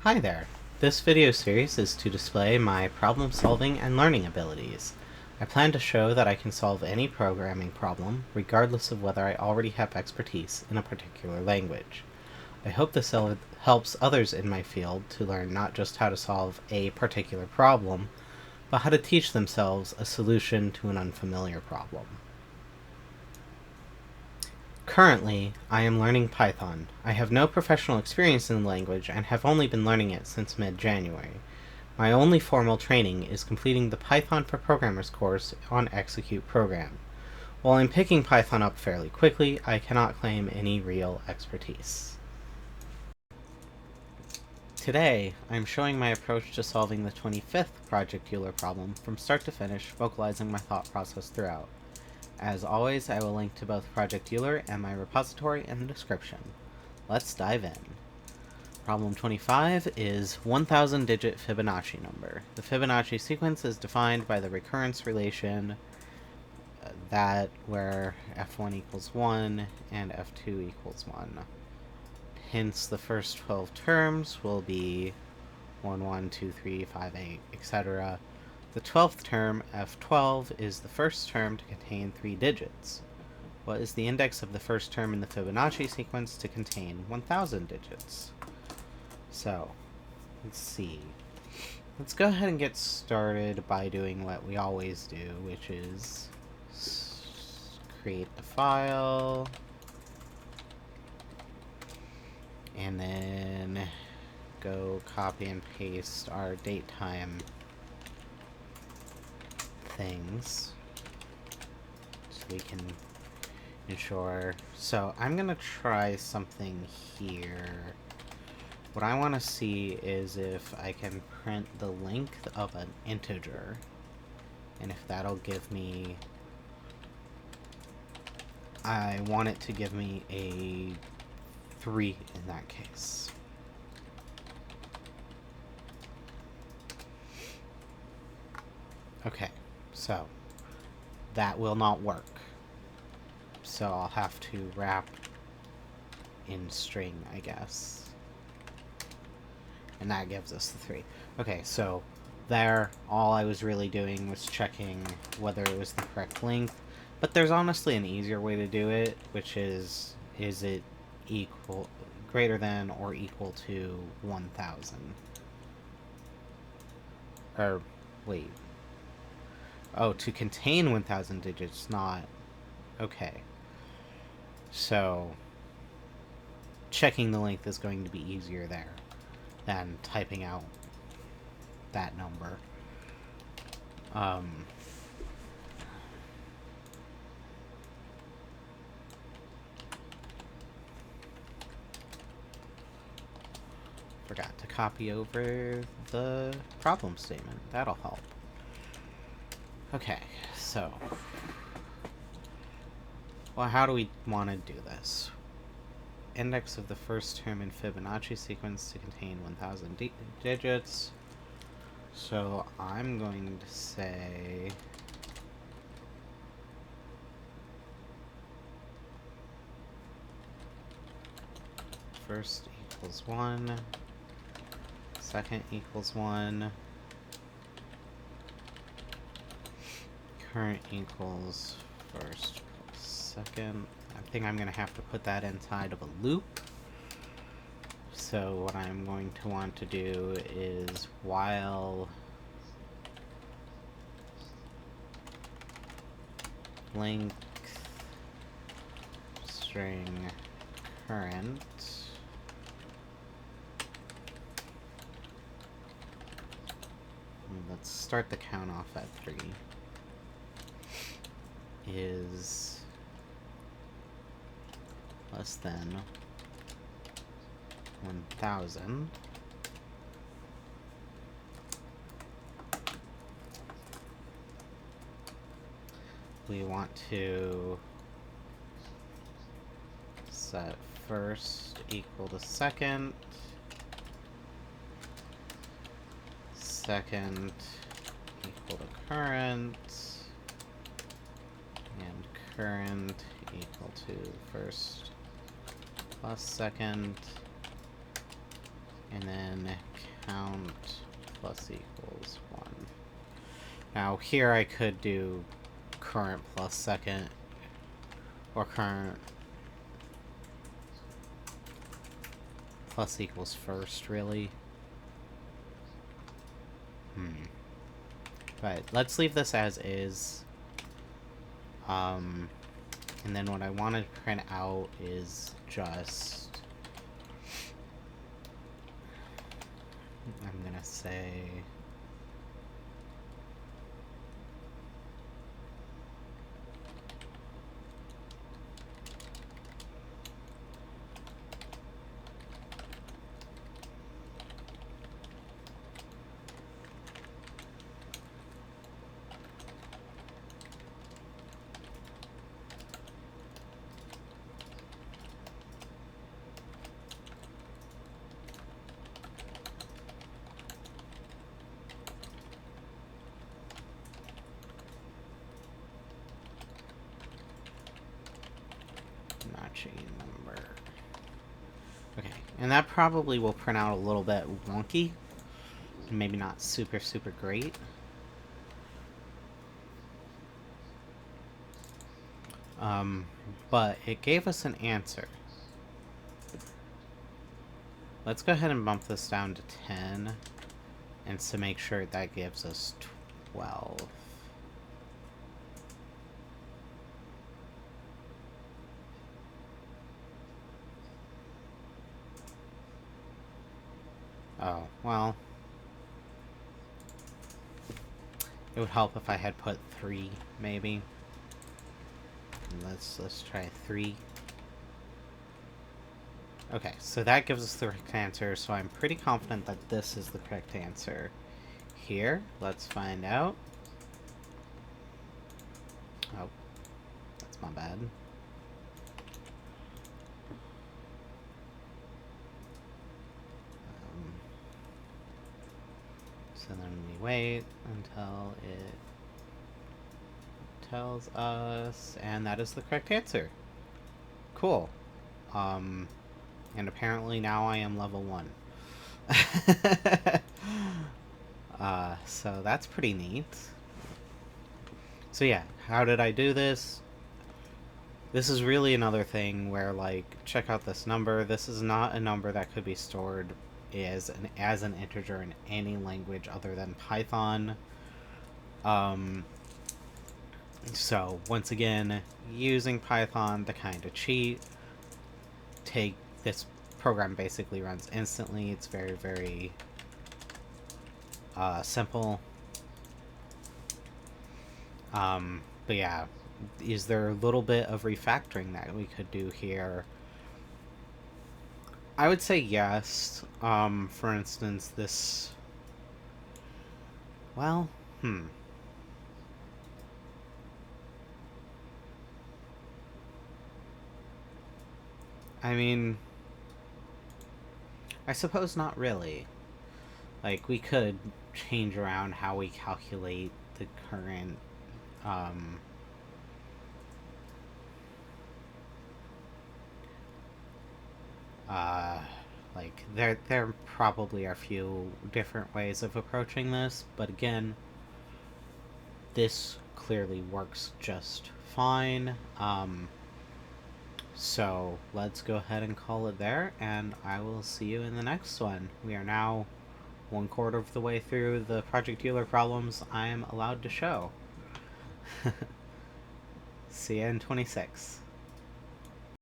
Hi there! This video series is to display my problem-solving and learning abilities. I plan to show that I can solve any programming problem, regardless of whether I already have expertise in a particular language. I hope this helps others in my field to learn not just how to solve a particular problem, but how to teach themselves a solution to an unfamiliar problem. Currently, I am learning Python. I have no professional experience in the language and have only been learning it since mid-January. My only formal training is completing the Python for Programmers course on Execute Program. While I'm picking Python up fairly quickly, I cannot claim any real expertise. Today, I'm showing my approach to solving the 25th Project Euler problem from start to finish, vocalizing my thought process throughout. As always, I will link to both Project Euler and my repository in the description. Let's dive in. Problem 25 is 1000-digit Fibonacci number. The Fibonacci sequence is defined by the recurrence relation that where f1 equals 1 and f2 equals 1. Hence, the first 12 terms will be 1, 1, 2, 3, 5, 8, etc. The 12th term, f12, is the first term to contain 3 digits. What is the index of the first term in the Fibonacci sequence to contain 1000 digits? So, let's see. Let's go ahead and get started by doing what we always do, which is create the file, and then go copy and paste our date time things so we can ensure. So I'm gonna try something here. What I want to see is if I can print the length of an integer, and if that'll give me, I want it to give me a 3 in that case. Okay, so that will not work. So I'll have to wrap in string, I guess. And that gives us the 3. Okay, so there, all I was really doing was checking whether it was the correct length. But there's honestly an easier way to do it, which is it greater than or equal to 1000? Or, wait. Oh, to contain 1000 digits, not... Okay. So, checking the length is going to be easier there than typing out that number. Forgot to copy over the problem statement. That'll help. Okay, so... Well, how do we want to do this? Index of the first term in Fibonacci sequence to contain 1000 digits. So I'm going to say first equals 1, second equals 1, current equals first plus second. I think I'm going to have to put that inside of a loop. So what I'm going to want to do is while length string current let's start the count off at 3 is less than 1000. We want to set first equal to second, second equal to current, and current equal to first plus second, and then count plus equals 1. Now here I could do current plus second, or current plus equals first, really. But let's leave this as is. And then what I want to print out is just, I'm gonna say, Fibonacci number. Okay, and that probably will print out a little bit wonky. Maybe not super great. But it gave us an answer. Let's go ahead and bump this down to 10. And to make sure that gives us 12. Oh, well. It would help if I had put 3, maybe. Let's try 3. Okay, so that gives us the correct answer, so I'm pretty confident that this is the correct answer. Here, let's find out. Oh, that's my bad. So then we wait until it tells us, and that is the correct answer. Cool. And apparently now I am level 1. So that's pretty neat. So yeah, how did I do this? This is really another thing where, like, check out this number. This is not a number that could be stored as an integer in any language other than Python. So once again, using Python to kind of cheat. This program basically runs instantly. It's very simple. But yeah, is there a little bit of refactoring that we could do here? I would say yes. For instance, this... Well, I mean, I suppose not really. Like, we could change around how we calculate the current, like, there probably are a few different ways of approaching this, but again, this clearly works just fine. So let's go ahead and call it there, and I will see you in the next one. We are now 1/4 of the way through the Project Euler problems I am allowed to show. See you in 26.